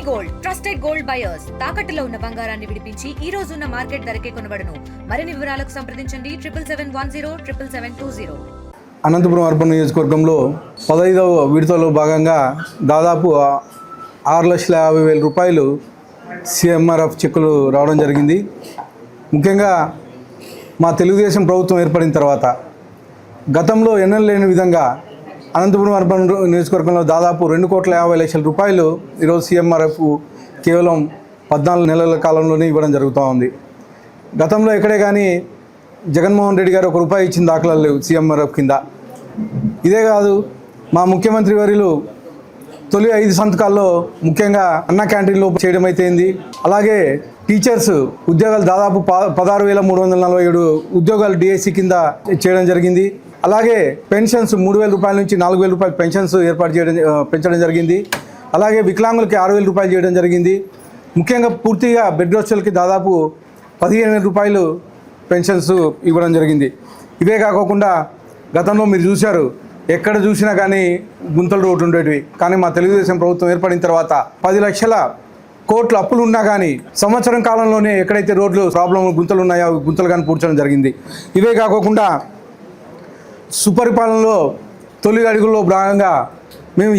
Gold trusted gold buyers తాకట్టులో ఉన్న బంగారాన్ని విడిపించి ఈ రోజు ఉన్న మార్కెట్ ధరకే కొనబడును. మరిన్ని వివరాలకు సంప్రదించండి 7771077720. అనంతపురం అర్బన్ నియోజకవర్గంలో 15వ విడతలో భాగంగా దాదాపు 6,50,000 రూపాయలు CMRF చెక్కులు రావడం జరిగింది. ముఖ్యంగా మా తెలుగుదేశం ప్రభుత్వం ఏర్పడిన తర్వాత గతంలో ఎన్నడూ లేని విధంగా అనంతపురం అర్బన్ నియోజకవర్గంలో దాదాపు 2,50,00,000 రూపాయలు ఈరోజు CMRF కేవలం 14 నెలల కాలంలోనే ఇవ్వడం జరుగుతూ ఉంది. గతంలో ఎక్కడే కానీ జగన్మోహన్ రెడ్డి గారు ₹1 ఇచ్చిన దాఖలాలు లేవు CMRF కింద. ఇదే కాదు, మా ముఖ్యమంత్రి వర్యులు తొలి 5 సంతకాల్లో ముఖ్యంగా అన్న క్యాంటీన్లో చేయడం అయితేంది. అలాగే టీచర్స్ ఉద్యోగాలు దాదాపు 16,347 ఉద్యోగాలు DSC కింద చేయడం జరిగింది. అలాగే పెన్షన్స్ 3,000 రూపాయల నుంచి 4,000 రూపాయలు పెన్షన్స్ పెంచడం జరిగింది. అలాగే వికలాంగులకి 6,000 రూపాయలు చేయడం జరిగింది. ముఖ్యంగా పూర్తిగా బెడ్ రెస్టులకి దాదాపు 15,000 రూపాయలు పెన్షన్స్ ఇవ్వడం జరిగింది. ఇవే కాకుండా గతంలో మీరు చూశారు, ఎక్కడ చూసినా కానీ గుంతల రోడ్లు ఉండేటివి. కానీ మా తెలుగుదేశం ప్రభుత్వం ఏర్పడిన తర్వాత 10 లక్షల కోట్ల అప్పులు ఉన్నా కానీ సంవత్సరం కాలంలోనే ఎక్కడైతే రోడ్లు గుంతలు ఉన్నాయో గుంతలు కానీ పూడ్చడం జరిగింది. ఇవే కాకుండా సుపరిపాలనలో తొలి అడుగుల్లో భాగంగా మేము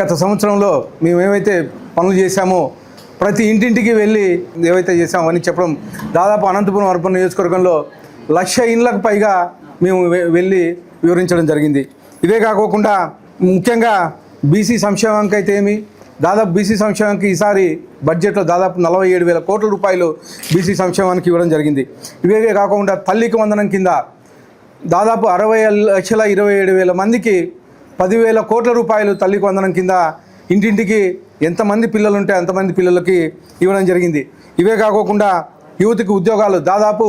గత సంవత్సరంలో ఏవైతే పనులు చేశామో ప్రతి ఇంటింటికి వెళ్ళి ఏవైతే చేసామో అని చెప్పడం, దాదాపు అనంతపురం అర్బన్ నియోజకవర్గంలో 1,00,000 ఇండ్లకు పైగా మేము వెళ్ళి వివరించడం జరిగింది. ఇవే కాకుండా ముఖ్యంగా బీసీ సంక్షేమానికి అయితే దాదాపు బీసీ సంక్షేమానికి ఈసారి బడ్జెట్లో దాదాపు 47,000 కోట్ల రూపాయలు బీసీ సంక్షేమానికి ఇవ్వడం జరిగింది. ఇవే కాకుండా తల్లికి వందనం కింద దాదాపు 60,27,000 మందికి 10,000 కోట్ల రూపాయలు తల్లికి వందనం కింద ఇంటింటికి ఎంతమంది పిల్లలు ఉంటే అంతమంది పిల్లలకి ఇవ్వడం జరిగింది. ఇవే కాకుండా యువతకి ఉద్యోగాలు దాదాపు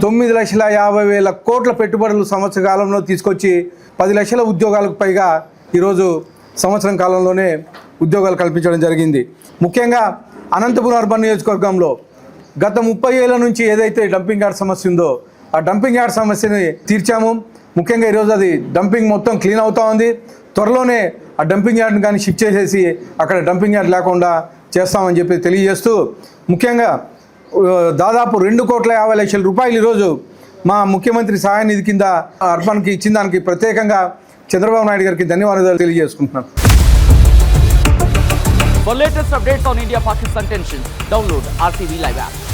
9,50,000 కోట్ల పెట్టుబడులు సంవత్సర కాలంలో తీసుకొచ్చి 10 లక్షల ఉద్యోగాలకు పైగా ఈరోజు సంవత్సరం కాలంలోనే ఉద్యోగాలు కల్పించడం జరిగింది. ముఖ్యంగా అనంతపురం అర్బన్ నియోజకవర్గంలో గత 30 ఏళ్ల నుంచి ఏదైతే డంపింగ్ యార్డ్ సమస్య ఉందో ఆ డంపింగ్ యార్డ్ సమస్యని తీర్చాము. ముఖ్యంగా ఈరోజు అది డంపింగ్ మొత్తం క్లీన్ అవుతూ ఉంది. త్వరలోనే ఆ డంపింగ్ యార్డ్ని కానీ షిఫ్ట్ చేసేసి అక్కడ డంపింగ్ యార్డ్ లేకుండా చేస్తామని చెప్పి తెలియజేస్తూ, ముఖ్యంగా దాదాపు 2,50,00,000 రూపాయలు ఈరోజు మా ముఖ్యమంత్రి సహాయ నిధి కింద అర్బన్కి ఇచ్చిన దానికి ప్రత్యేకంగా చంద్రబాబు నాయుడు గారికి ధన్యవాదాలు తెలియజేసుకుంటున్నాను. For latest updates on India-Pakistan tensions, download RTV Live app.